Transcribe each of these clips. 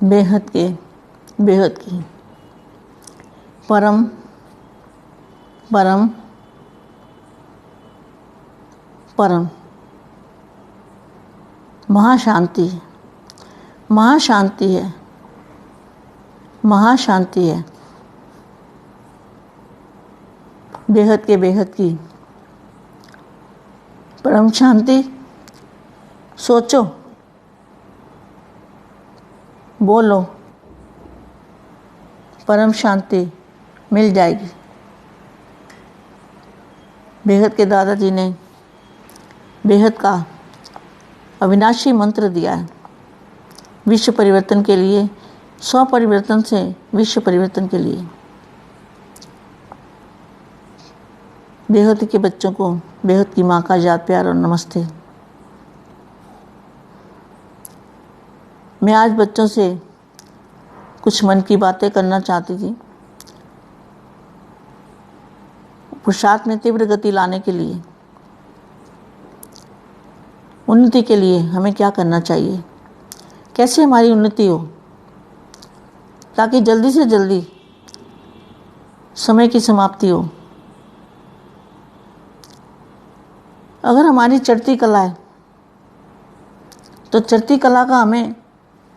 बेहद के बेहद की, परम परम परम, महाशांति महाशांति है, महाशांति है, बेहद के बेहद की परम शांति। सोचो, बोलो, परम शांति मिल जाएगी। बेहद के दादाजी ने बेहद का अविनाशी मंत्र दिया है विश्व परिवर्तन के लिए, स्व परिवर्तन से विश्व परिवर्तन के लिए। बेहद के बच्चों को बेहद की माँ का याद, प्यार और नमस्ते। मैं आज बच्चों से कुछ मन की बातें करना चाहती थी। पुरुषार्थ में तीव्र गति लाने के लिए, उन्नति के लिए हमें क्या करना चाहिए, कैसे हमारी उन्नति हो, ताकि जल्दी से जल्दी समय की समाप्ति हो। अगर हमारी चढ़ती कला है तो चढ़ती कला का हमें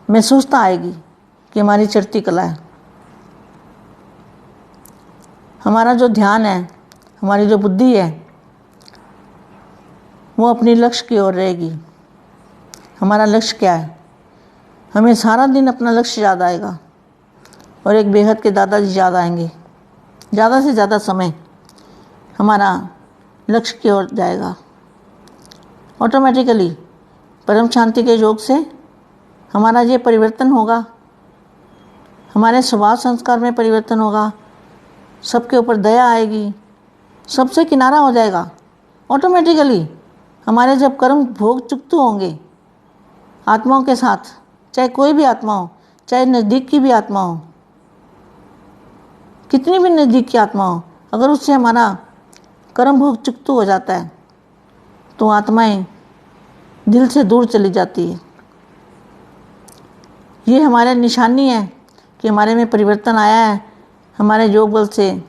महसूसता आएगी कि हमारी चढ़ती कला है। हमारा जो ध्यान है, हमारी जो बुद्धि है, वो अपनी लक्ष्य की ओर रहेगी। हमारा लक्ष्य क्या है, हमें सारा दिन अपना लक्ष्य याद आएगा और एक बेहद के दादाजी याद आएंगे। ज़्यादा से ज़्यादा समय हमारा लक्ष्य की ओर जाएगा। ऑटोमेटिकली परम शांति के योग से हमारा ये परिवर्तन होगा, हमारे स्वभाव संस्कार में परिवर्तन होगा, सबके ऊपर दया आएगी, सबसे किनारा हो जाएगा। ऑटोमेटिकली हमारे जब कर्म भोग चुकते होंगे आत्माओं के साथ, चाहे कोई भी आत्मा हो, चाहे नज़दीक की भी आत्मा हो, कितनी भी नज़दीक की आत्मा हो, अगर उससे हमारा कर्म भोग चुकता हो जाता है तो आत्माएं दिल से दूर चली जाती है। ये हमारे निशानी है कि हमारे में परिवर्तन आया है, हमारे योग बल से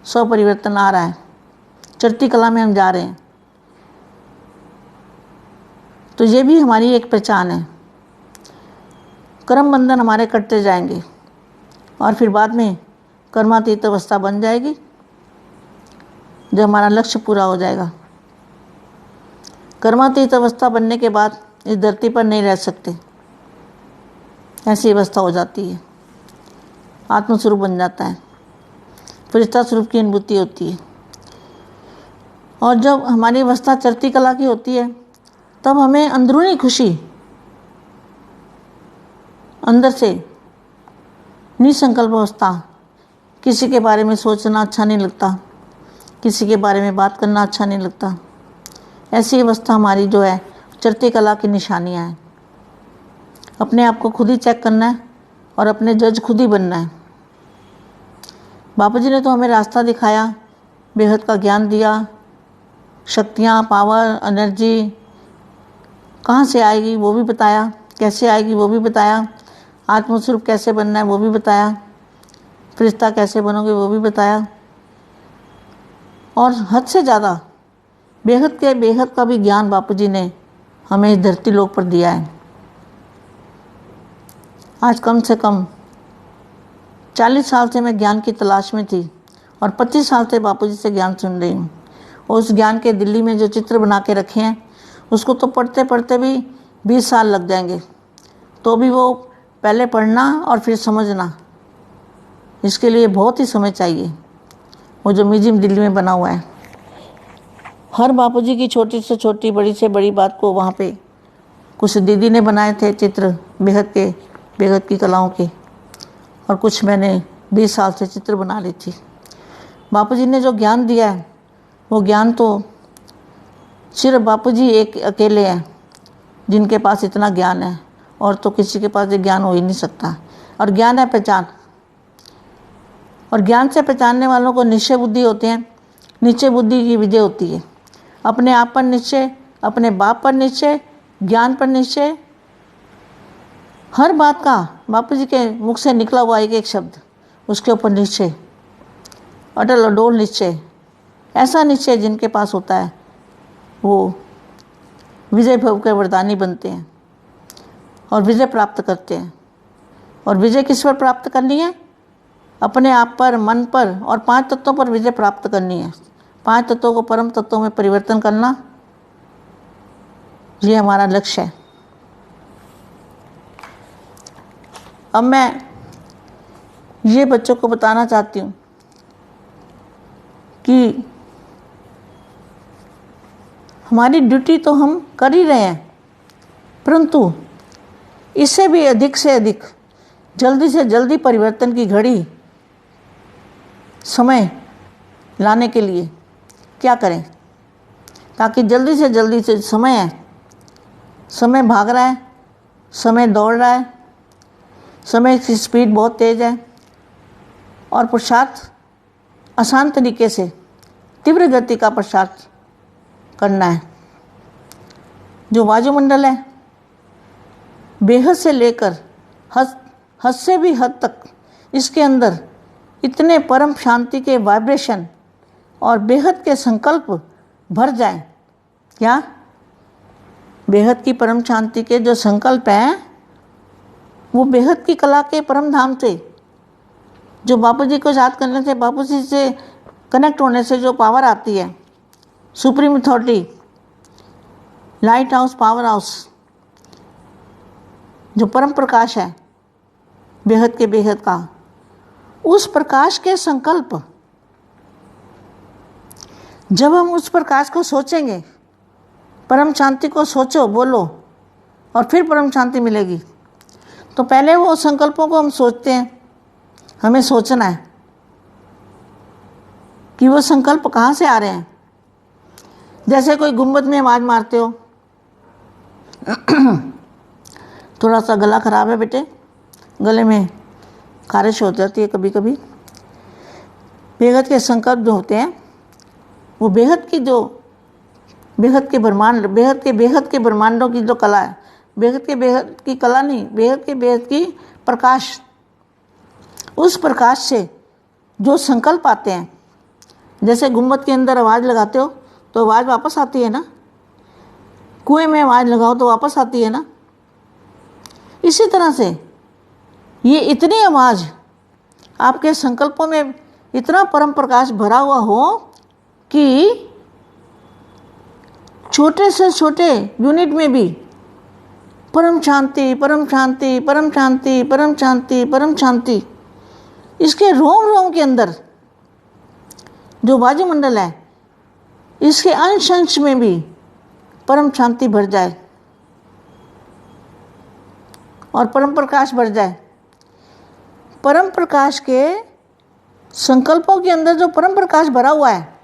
स्व परिवर्तन आ रहा है, चढ़ती कला में हम जा रहे हैं। तो ये भी हमारी एक पहचान है। कर्म बंधन हमारे कटते जाएंगे और फिर बाद में कर्मातीत अवस्था बन जाएगी जब हमारा लक्ष्य पूरा हो जाएगा। कर्मातीत अवस्था बनने के बाद इस धरती पर नहीं रह सकते, ऐसी अवस्था हो जाती है। आत्मस्वरूप बन जाता है, फरिश्ता स्वरूप की अनुभूति होती है। और जब हमारी अवस्था चढ़ती कला की होती है तब हमें अंदरूनी खुशी, अंदर से निसंकल्प अवस्था, किसी के बारे में सोचना अच्छा नहीं लगता, किसी के बारे में बात करना अच्छा नहीं लगता। ऐसी अवस्था हमारी जो है चढ़ती कला की निशानियाँ हैं। अपने आप को खुद ही चेक करना है और अपने जज खुद ही बनना है। बापू जी ने तो हमें रास्ता दिखाया, बेहद का ज्ञान दिया, शक्तियाँ, पावर, एनर्जी कहाँ से आएगी वो भी बताया, कैसे आएगी वो भी बताया, आत्मस्वरूप कैसे बनना है वो भी बताया, फरिश्ता कैसे बनोगे वो भी बताया। और हद से ज़्यादा बेहद का भी ज्ञान बापू जी ने हमें इस धरती लोक पर दिया है। आज कम से कम 40 साल से मैं ज्ञान की तलाश में थी और 25 साल से बापू जी से ज्ञान सुन रही हूँ। और उस ज्ञान के दिल्ली में जो चित्र बना के रखे हैं उसको तो पढ़ते पढ़ते भी 20 साल लग जाएंगे, तो भी वो पहले पढ़ना और फिर समझना, इसके लिए बहुत ही समय चाहिए। वो जो म्यूजियम दिल्ली में बना हुआ है, हर बापू जी की छोटी से छोटी, बड़ी से बड़ी बात को वहाँ पे कुछ दीदी ने बनाए थे चित्र बेहद की कलाओं के, और कुछ मैंने 20 साल से चित्र बना ली थी। बापू जी ने जो ज्ञान दिया है वो ज्ञान तो सिर्फ बापू जी एक अकेले हैं जिनके पास इतना ज्ञान है, और तो किसी के पास ये ज्ञान हो ही नहीं सकता। और ज्ञान है पहचान, और ज्ञान से पहचानने वालों को निश्चय बुद्धि होते हैं। निश्चय बुद्धि की विजय होती है। अपने आप पर निश्चय, अपने बाप पर निश्चय, ज्ञान पर निश्चय, हर बात का बापू जी के मुख से निकला हुआ एक एक शब्द, उसके ऊपर निश्चय, अटल अडोल निश्चय, ऐसा निश्चय जिनके पास होता है वो विजय भव के वरदानी बनते हैं और विजय प्राप्त करते हैं। और विजय किस पर प्राप्त करनी है? अपने आप पर, मन पर और 5 तत्वों पर विजय प्राप्त करनी है। 5 तत्वों को परम तत्वों में परिवर्तन करना, ये हमारा लक्ष्य है। अब मैं ये बच्चों को बताना चाहती हूँ कि हमारी ड्यूटी तो हम कर ही रहे हैं, परंतु इससे भी अधिक से अधिक जल्दी से जल्दी परिवर्तन की घड़ी समय लाने के लिए क्या करें, ताकि जल्दी से जल्दी से समय है, समय भाग रहा है, समय दौड़ रहा है, समय की स्पीड बहुत तेज़ है और पुरुषार्थ आसान तरीके से तीव्र गति का पुरुषार्थ करना है। जो वायुमंडल है, बेहद से लेकर हद से भी हद तक इसके अंदर इतने परम शांति के वाइब्रेशन और बेहद के संकल्प भर जाएं। क्या? बेहद की परम शांति के जो संकल्प हैं वो बेहद की कला के परम धाम से, जो बापू जी को याद करने से, बापू जी से कनेक्ट होने से जो पावर आती है, supreme authority, light house, power house, जो परम प्रकाश है बेहद के बेहद का, उस प्रकाश के संकल्प, जब हम उस प्रकाश को सोचेंगे, परम शांति को सोचो, बोलो और फिर परम शांति मिलेगी। तो पहले वो संकल्पों को हम सोचते हैं, हमें सोचना है कि वो संकल्प कहाँ से आ रहे हैं। जैसे कोई गुंबद में आवाज़ मारते हो, थोड़ा सा गला खराब है बेटे, गले में खारिश हो जाती है कभी कभी। बेहद के संकल्प जो होते हैं वो बेहद की जो बेहद के ब्रह्मांडों की जो कला है, बेहद की कला नहीं, बेहद की प्रकाश, उस प्रकाश से जो संकल्प आते हैं। जैसे गुंबद के अंदर आवाज़ लगाते हो तो आवाज़ वापस आती है ना, कुएं में आवाज़ लगाओ तो वापस आती है ना। इसी तरह से ये इतनी आवाज़ आपके संकल्पों में इतना परम प्रकाश भरा हुआ हो कि छोटे से छोटे यूनिट में भी परम शांति, परम शांति, परम शांति, परम शांति, परम शांति, इसके रोम रोम के अंदर जो वायुमंडल है, इसके अंश अंश में भी परम शांति भर जाए और परम प्रकाश भर जाए। परम प्रकाश के संकल्पों के अंदर जो परम प्रकाश भरा हुआ है,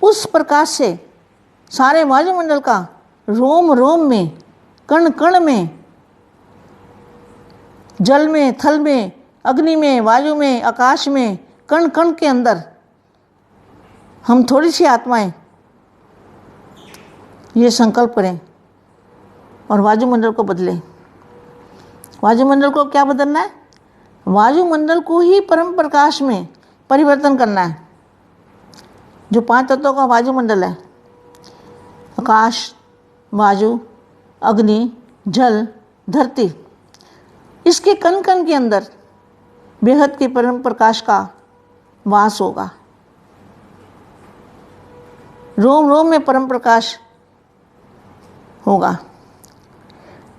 उस प्रकाश से सारे वायुमंडल का रोम रोम में, कण कण में, जल में, थल में, अग्नि में, वायु में, आकाश में, कण कण के अंदर हम थोड़ी सी आत्माएं ये संकल्प करें और वायुमंडल को बदलें। वायुमंडल को क्या बदलना है? वायुमंडल को ही परम प्रकाश में परिवर्तन करना है। जो 5 तत्वों का वायुमंडल है, आकाश, वायु, अग्नि, जल, धरती, इसके कण कण के अंदर बेहद के परम प्रकाश का वास होगा। रोम रोम में परम प्रकाश होगा।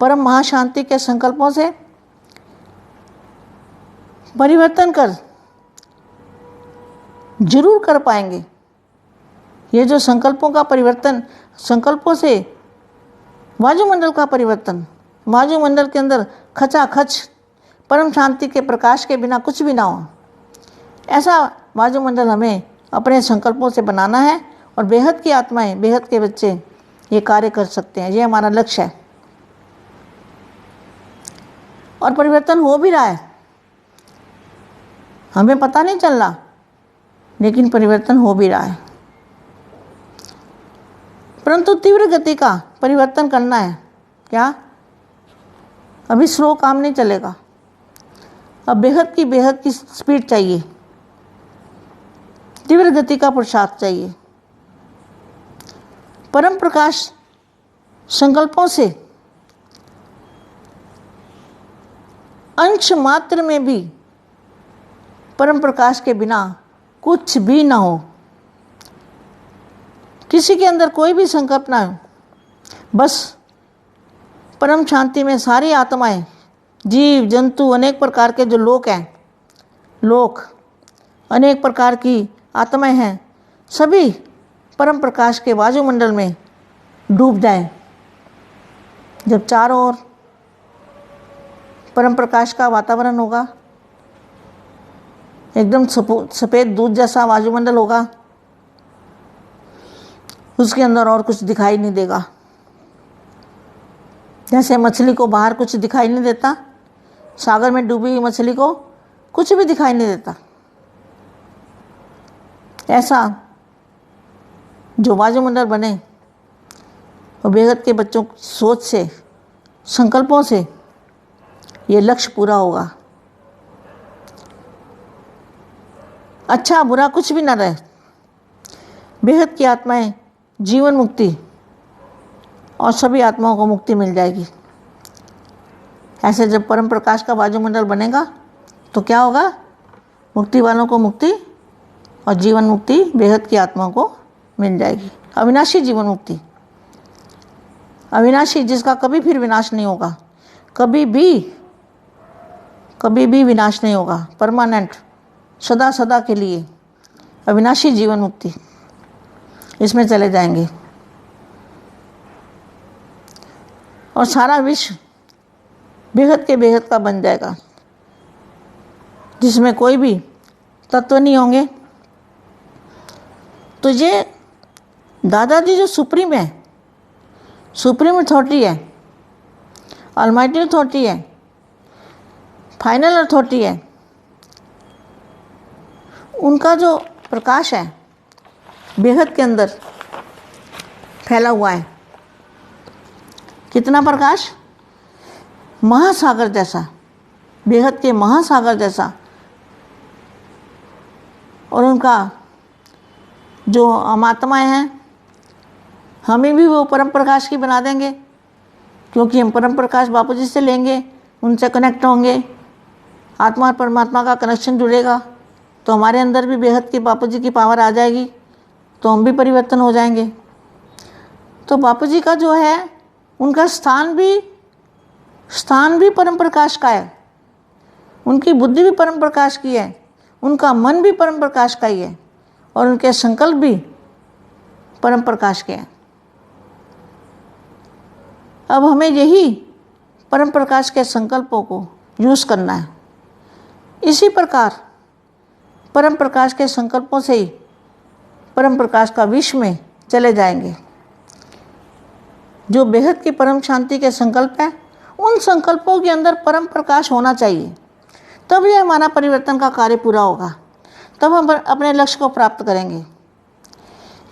परम महाशांति के संकल्पों से परिवर्तन कर जरूर कर पाएंगे। ये जो संकल्पों का परिवर्तन, संकल्पों से वायुमंडल का परिवर्तन, वायुमंडल के अंदर खचाखच परम शांति के प्रकाश के बिना कुछ भी ना हो, ऐसा वायुमंडल हमें अपने संकल्पों से बनाना है। और बेहद की आत्माएं, बेहद के बच्चे ये कार्य कर सकते हैं। ये हमारा लक्ष्य है और परिवर्तन हो भी रहा है, हमें पता नहीं चल रहा, लेकिन परिवर्तन हो भी रहा है। परंतु तीव्र गति का परिवर्तन करना है। क्या? अभी स्लो काम नहीं चलेगा, अब बेहद की स्पीड चाहिए, तीव्र गति का पुरुषार्थ चाहिए। परम प्रकाश संकल्पों से अंश मात्र में भी परम प्रकाश के बिना कुछ भी ना हो, किसी के अंदर कोई भी संकल्प ना हो, बस परम शांति में सारी आत्माएं, जीव जंतु, अनेक प्रकार के जो लोक हैं, लोक अनेक प्रकार की आत्माएं हैं, सभी परम प्रकाश के वायुमंडल में डूब जाएं। जब चारों ओर परम प्रकाश का वातावरण होगा, एकदम सफ़ेद दूध जैसा वायुमंडल होगा, उसके अंदर और कुछ दिखाई नहीं देगा। जैसे मछली को बाहर कुछ दिखाई नहीं देता, सागर में डूबी हुई मछली को कुछ भी दिखाई नहीं देता, ऐसा जो वायुमंडल बने और बेहद के बच्चों की सोच से, संकल्पों से ये लक्ष्य पूरा होगा। अच्छा बुरा कुछ भी ना रहे, बेहद की आत्माएं जीवन मुक्ति और सभी आत्माओं को मुक्ति मिल जाएगी। ऐसे जब परम प्रकाश का वायुमंडल बनेगा तो क्या होगा? मुक्ति वालों को मुक्ति और जीवन मुक्ति बेहद की आत्माओं को मिल जाएगी। अविनाशी जीवन मुक्ति, अविनाशी, जिसका कभी फिर विनाश नहीं होगा, कभी भी विनाश नहीं होगा, परमानेंट, सदा सदा के लिए अविनाशी जीवन मुक्ति, इसमें चले जाएंगे और सारा विश्व बेहद का बन जाएगा, जिसमें कोई भी तत्व नहीं होंगे। तो ये दादाजी जो सुप्रीम है, सुप्रीम अथॉरिटी है, ऑलमाइटी अथॉरिटी है, फाइनल अथॉरिटी है, उनका जो प्रकाश है बेहद के अंदर फैला हुआ है। कितना प्रकाश? महासागर जैसा, बेहद के महासागर जैसा। और उनका जो हम आत्माएं हैं, हमें भी वो परम प्रकाश की बना देंगे, क्योंकि हम परम प्रकाश बापू जी से लेंगे, उनसे कनेक्ट होंगे, आत्मा और परमात्मा का कनेक्शन जुड़ेगा, तो हमारे अंदर भी बेहद की बापू जी की पावर आ जाएगी, तो हम भी परिवर्तन हो जाएंगे। तो बापू जी का जो है उनका स्थान भी परम प्रकाश का है, उनकी बुद्धि भी परम प्रकाश की है, उनका मन भी परम प्रकाश का ही है, और उनके संकल्प भी परम प्रकाश के हैं। अब हमें यही परम प्रकाश के संकल्पों को यूज़ करना है। इसी प्रकार परम प्रकाश के संकल्पों से ही परम प्रकाश का विश्व में चले जाएंगे। जो बेहद की परम शांति के संकल्प हैं, उन संकल्पों के अंदर परम प्रकाश होना चाहिए, तब यह हमारा परिवर्तन का कार्य पूरा होगा, तब हम अपने लक्ष्य को प्राप्त करेंगे।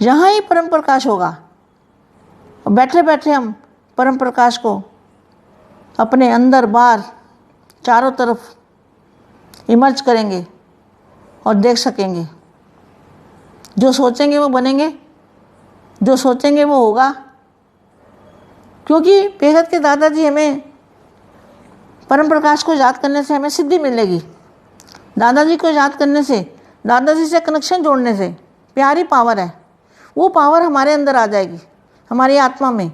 यहाँ ही परम प्रकाश होगा। बैठे बैठे हम परम प्रकाश को अपने अंदर बाहर चारों तरफ इमर्ज करेंगे और देख सकेंगे। जो सोचेंगे वो बनेंगे, जो सोचेंगे वो होगा, क्योंकि बेहद के दादाजी हमें परम प्रकाश को याद करने से हमें सिद्धि मिलेगी। दादाजी को याद करने से, दादाजी से कनेक्शन जोड़ने से प्यारी पावर है, वो पावर हमारे अंदर आ जाएगी, हमारी आत्मा में,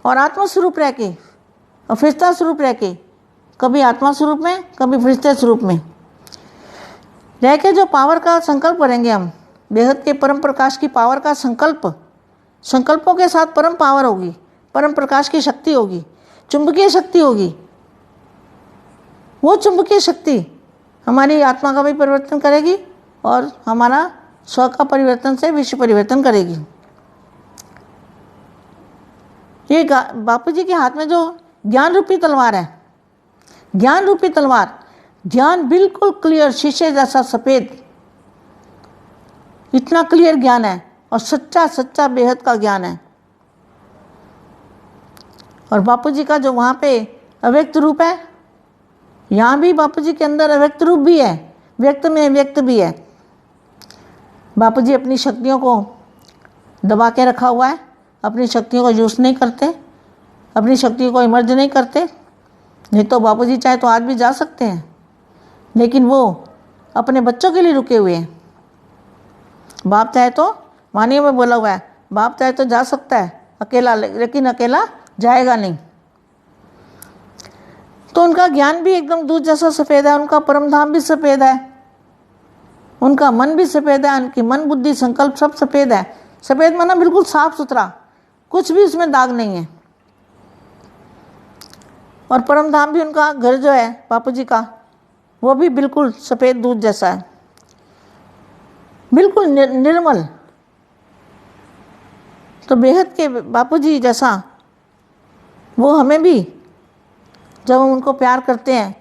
और आत्मा स्वरूप रह के और फरिश्ता स्वरूप रह के, कभी आत्मा स्वरूप में कभी फरिश्ते स्वरूप में रह के जो पावर का संकल्प करेंगे हम, बेहद के परम प्रकाश की पावर का संकल्पों के साथ परम पावर होगी, परम प्रकाश की शक्ति होगी, चुंबकीय शक्ति होगी। वो चुंबकीय शक्ति हमारी आत्मा का भी परिवर्तन करेगी और हमारा स्व का परिवर्तन से विश्व परिवर्तन करेगी। ये बापू जी के हाथ में जो ज्ञान रूपी तलवार है, ज्ञान रूपी तलवार, ज्ञान बिल्कुल क्लियर, शीशे जैसा सफ़ेद, इतना क्लियर ज्ञान है और सच्चा बेहद का ज्ञान है। और बापू जी का जो वहाँ पे अव्यक्त रूप है, यहाँ भी बापू जी के अंदर अव्यक्त रूप भी है, व्यक्त में व्यक्त भी है। बापू जी अपनी शक्तियों को दबा के रखा हुआ है, अपनी शक्तियों को यूज़ नहीं करते, अपनी शक्तियों को इमर्ज नहीं करते। नहीं तो बापू जी चाहे तो आज भी जा सकते हैं, लेकिन वो अपने बच्चों के लिए रुके हुए हैं। बाप चाहे तो, वाणी में बोला हुआ है, बाप चाहे तो जा सकता है अकेला, लेकिन अकेला जाएगा नहीं। तो उनका ज्ञान भी एकदम दूध जैसा सफ़ेद है, उनका परम धाम भी सफ़ेद है, उनका मन भी सफ़ेद है, उनकी मन बुद्धि संकल्प सब सफ़ेद है। सफ़ेद माना बिल्कुल साफ सुथरा, कुछ भी उसमें दाग नहीं है। और परम धाम भी उनका घर जो है बापू जी का, वो भी बिल्कुल सफ़ेद दूध जैसा है, बिल्कुल निर्मल। तो बेहद के बापू जी जैसा वो हमें भी, जब हम उनको प्यार करते हैं,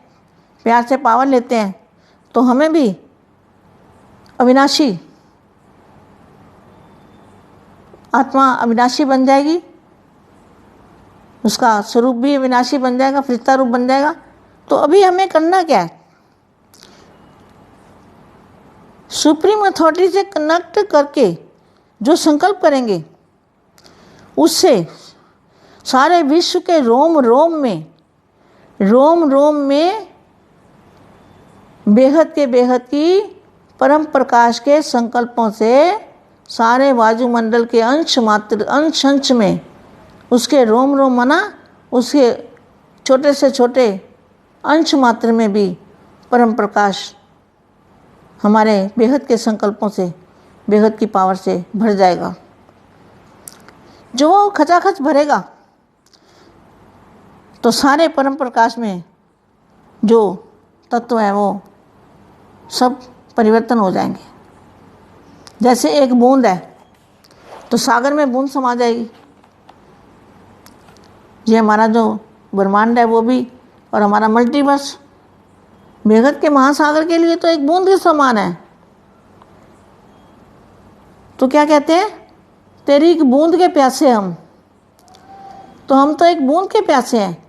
प्यार से पावर लेते हैं, तो हमें भी अविनाशी आत्मा अविनाशी बन जाएगी, उसका स्वरूप भी अविनाशी बन जाएगा, फरिश्ता रूप बन जाएगा। तो अभी हमें करना क्या है? सुप्रीम अथॉरिटी से कनेक्ट करके जो संकल्प करेंगे, उससे सारे विश्व के रोम रोम में बेहद की परम प्रकाश के संकल्पों से सारे वायुमंडल के अंश में, उसके रोम माना उसके छोटे से छोटे अंश मात्र में भी परम प्रकाश हमारे बेहद के संकल्पों से, बेहद की पावर से भर जाएगा। जो वो खचाखच भरेगा तो सारे परम प्रकाश में जो तत्व है वो सब परिवर्तन हो जाएंगे। जैसे एक बूंद है तो सागर में बूंद समा जाएगी। ये हमारा जो ब्रह्मांड है वो भी, और हमारा मल्टीवर्स बेहद के महासागर के लिए तो एक बूंद के समान है। तो क्या कहते हैं, तेरी एक बूंद के प्यासे हम, तो हम तो एक बूंद के प्यासे हैं।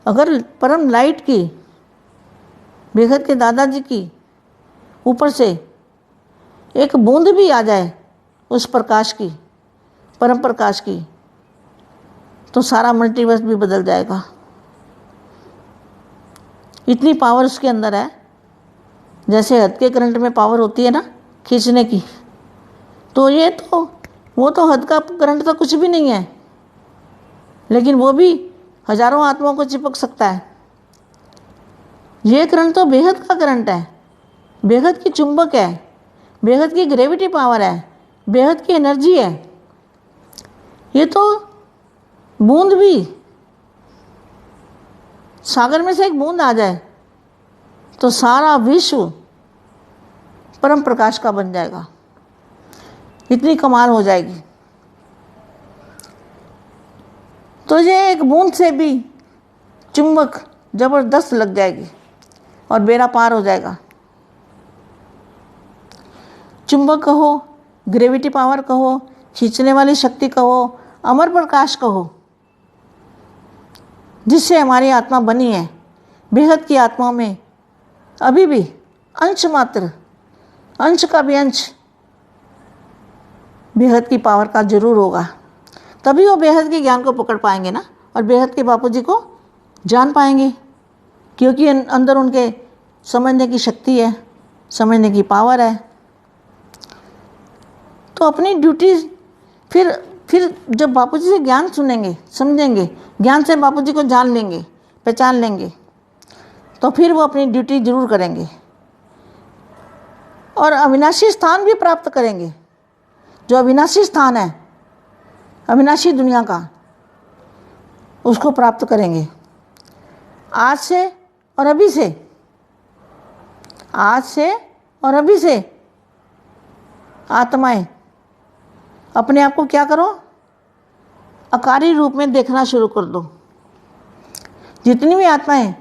अगर परम लाइट की, बेहद के दादाजी की ऊपर से एक बूंद भी आ जाए उस प्रकाश की, परम प्रकाश की, तो सारा मल्टीवर्स भी बदल जाएगा। इतनी पावर उसके अंदर है। जैसे हद के करंट में पावर होती है ना खींचने की, तो ये तो वो तो हद का करंट तो कुछ भी नहीं है, लेकिन वो भी हजारों आत्माओं को चिपक सकता है। ये करंट तो बेहद का करंट है, बेहद की चुंबक है, बेहद की ग्रेविटी पावर है, बेहद की एनर्जी है। ये तो बूंद भी, सागर में से एक बूंद आ जाए तो सारा विश्व परम प्रकाश का बन जाएगा। इतनी कमाल हो जाएगी। तो ये एक बूंद से भी चुंबक जबरदस्त लग जाएगी और बेड़ा पार हो जाएगा। चुंबक कहो, ग्रेविटी पावर कहो, खींचने वाली शक्ति कहो, अमर प्रकाश कहो, जिससे हमारी आत्मा बनी है। बेहद की आत्मा में अभी भी अंश मात्र, अंश का भी अंश बेहद की पावर का जरूर होगा। तभी वो बेहद के ज्ञान को पकड़ पाएंगे ना, और बेहद के बापू जी को जान पाएंगे, क्योंकि अंदर उनके समझने की शक्ति है, समझने की पावर है। तो अपनी ड्यूटी फिर जब बापू जी से ज्ञान सुनेंगे, समझेंगे, ज्ञान से बापू जी को जान लेंगे, पहचान लेंगे, तो फिर वो अपनी ड्यूटी जरूर करेंगे और अविनाशी स्थान भी प्राप्त करेंगे। जो अविनाशी स्थान है, अविनाशी दुनिया का, उसको प्राप्त करेंगे। आज से और अभी से, आज से और अभी से आत्माएं अपने आप को क्या करो, आकारी रूप में देखना शुरू कर दो। जितनी भी आत्माएं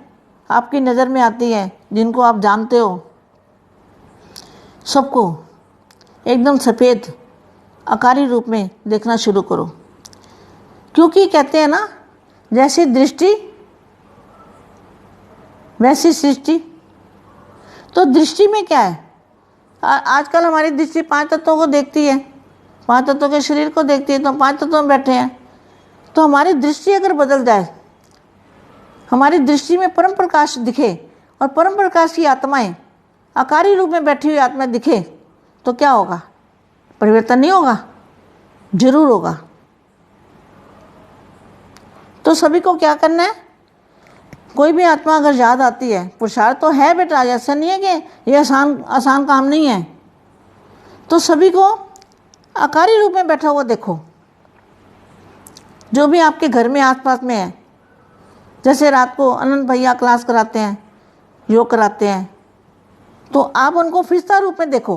आपकी नज़र में आती हैं, जिनको आप जानते हो, सबको एकदम सफ़ेद आकारी रूप में देखना शुरू करो। क्योंकि कहते हैं ना, जैसी दृष्टि वैसी सृष्टि। तो दृष्टि में क्या है, आजकल हमारी दृष्टि 5 तत्वों को देखती है, 5 तत्वों के शरीर को देखती है, तो 5 तत्वों में बैठे हैं। तो हमारी दृष्टि अगर बदल जाए, हमारी दृष्टि में परम प्रकाश दिखे और परम प्रकाश की आत्माएं आकारी रूप में बैठी हुई आत्माएं दिखे, तो क्या होगा? परिवर्तन नहीं होगा? जरूर होगा। तो सभी को क्या करना है, कोई भी आत्मा अगर याद आती है, पुरुषार्थ तो है बेटा, ऐसा नहीं है कि ये आसान काम नहीं है। तो सभी को आकारी रूप में बैठा हुआ देखो, जो भी आपके घर में आसपास में है। जैसे रात को अनंत भैया क्लास कराते हैं, योग कराते हैं, तो आप उनको फरिश्ता रूप में देखो,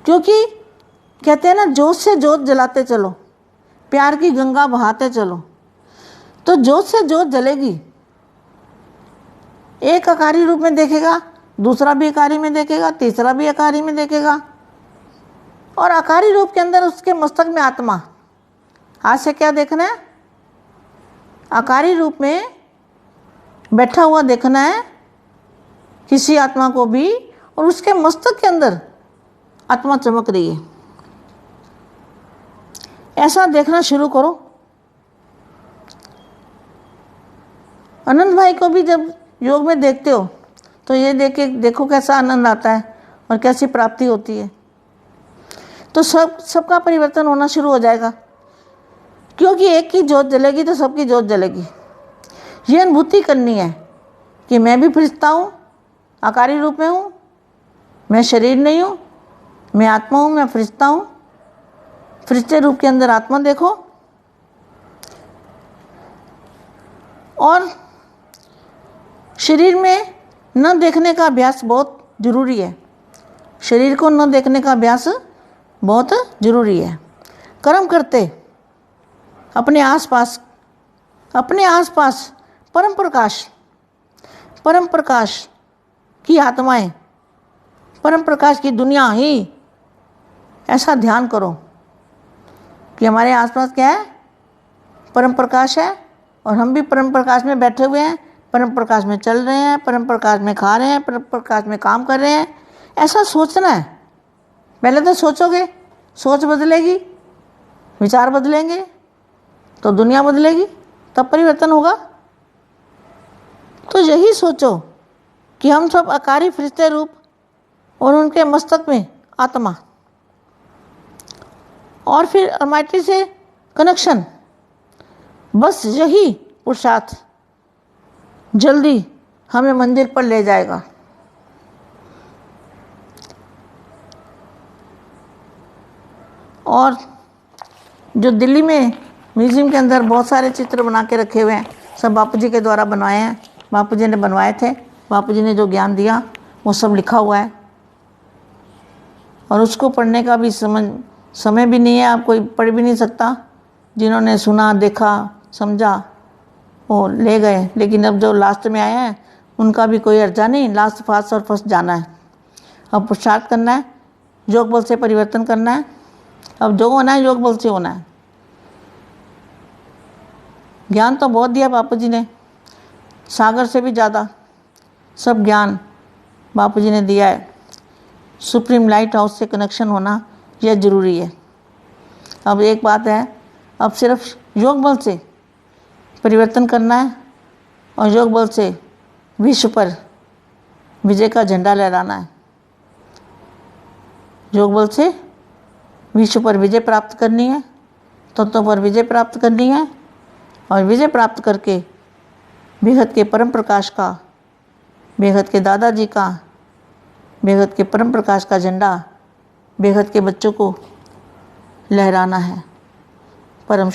क्योंकि कहते हैं ना, जोत से जोत जलाते चलो, प्यार की गंगा बहाते चलो। तो जोत से जोत जलेगी, एक आकारी रूप में देखेगा, दूसरा भी आकारी में देखेगा, तीसरा भी आकारी में देखेगा, और आकारी रूप के अंदर उसके मस्तक में आत्मा। आज से क्या देखना है? आकारी रूप में बैठा हुआ देखना है किसी आत्मा को भी, और उसके मस्तक के अंदर आत्मा चमक रही है। ऐसा देखना शुरू करो। अनंत भाई को भी जब योग में देखते हो, तो ये देखो कैसा आनंद आता है और कैसी प्राप्ति होती है। तो सबका परिवर्तन होना शुरू हो जाएगा, क्योंकि एक की जोत जलेगी तो सबकी जोत जलेगी। ये अनुभूति करनी है कि मैं भी फरिश्ता हूँ, आकारी रूप में हूँ, मैं शरीर नहीं हूँ, मैं आत्मा हूँ, मैं फरिश्ता हूँ। फरिश्ते रूप के अंदर आत्मा देखो। और शरीर में न देखने का अभ्यास बहुत ज़रूरी है। शरीर को न देखने का अभ्यास बहुत ज़रूरी है। कर्म करते अपने आसपास परम प्रकाश की आत्माएं, परम प्रकाश की दुनिया ही, ऐसा ध्यान करो कि हमारे आसपास क्या है? परम प्रकाश है, और हम भी परम प्रकाश में बैठे हुए हैं, परम प्रकाश में चल रहे हैं, परम प्रकाश में खा रहे हैं, परम प्रकाश में काम कर रहे हैं। ऐसा सोचना है। पहले तो सोचोगे, सोच बदलेगी, विचार बदलेंगे तो दुनिया बदलेगी, तब परिवर्तन होगा। तो यही सोचो कि हम सब आकारी फरिश्ते रूप, और उनके मस्तक में आत्मा, और फिर अलमाइटी से कनेक्शन। बस यही पुरुषार्थ जल्दी हमें मंदिर पर ले जाएगा। और जो दिल्ली में म्यूज़ियम के अंदर बहुत सारे चित्र बना के रखे हुए हैं, सब बापू जी के द्वारा बनवाए हैं। बापू जी ने बनवाए थे, बापू जी ने जो ज्ञान दिया वो सब लिखा हुआ है, और उसको पढ़ने का भी समय भी नहीं है, आप कोई पढ़ भी नहीं सकता। जिन्होंने सुना, देखा, समझा, वो ले गए। लेकिन अब जो लास्ट में आए हैं उनका भी कोई अर्जा नहीं, लास्ट फास्ट और फर्स्ट जाना है। अब पुरुषार्थ करना है, योग बल से परिवर्तन करना है। अब जो होना है योग बल से होना है। ज्ञान तो बहुत दिया बापू जी ने, सागर से भी ज़्यादा सब ज्ञान बापू जी ने दिया है। सुप्रीम लाइट हाउस से कनेक्शन होना यह ज़रूरी है। अब एक बात है, अब सिर्फ योग बल से परिवर्तन करना है, और योग बल से विश्व पर विजय का झंडा लहराना है। योग बल से विश्व पर विजय प्राप्त करनी है, तत्वों पर विजय प्राप्त करनी है, और विजय प्राप्त करके बेहद के परम प्रकाश का, बेहद के दादाजी का, बेहद के परम प्रकाश का झंडा बेहद के बच्चों को लहराना है। परम